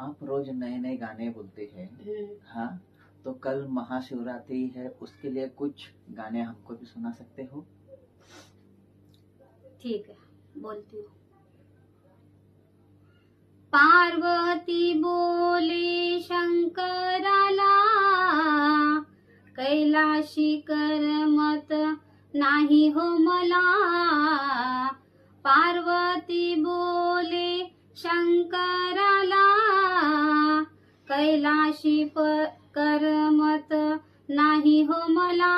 आप रोज नए नए गाने बोलते हैं। हाँ, तो कल महाशिवरात्रि है, उसके लिए कुछ गाने हमको भी सुना सकते हो? ठीक है, बोलती हूँ। पार्वती बोले शंकराला, कैलाशी करमत नाही हो मला। पार्वती बोले शंकराला, कैलाशी करमत नाही हो मला।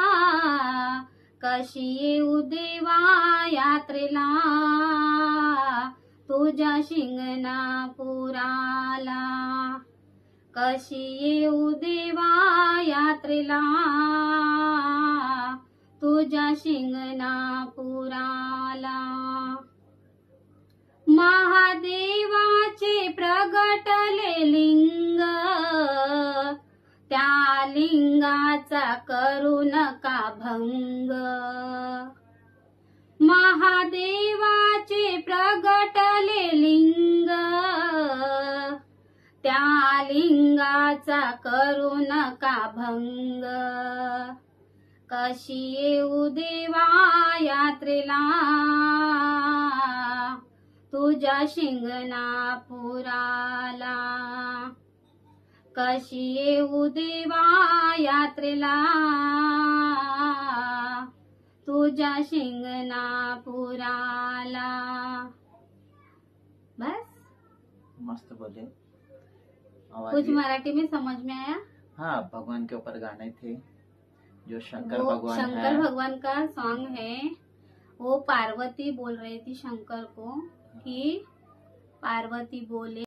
कशी येऊ देवा यात्रेला, तुझ्या शिंगणापुराला। कशी येऊ देवा यात्रेला, तुझ्या शिंगणापुराला। महादेवाचे प्रगटले लिंग, त्या लिंगाचा करू नका भंग। महादेवाचे प्रगटले लिंग, त्या लिंगाचा करू नका भंग। कशी येऊ देवा यात्रेला, तुझ्या शिंगणापुराला। कशी येऊ देवा यात्रेला, तुझ्या शिंगणापुराला। बस। मस्त बोले। कुछ मराठी में समझ में आया? हाँ, भगवान के ऊपर गाने थे जो शंकर वो भगवान शंकर भगवान का सॉन्ग है। वो पार्वती बोल रही थी शंकर को कि पार्वती बोले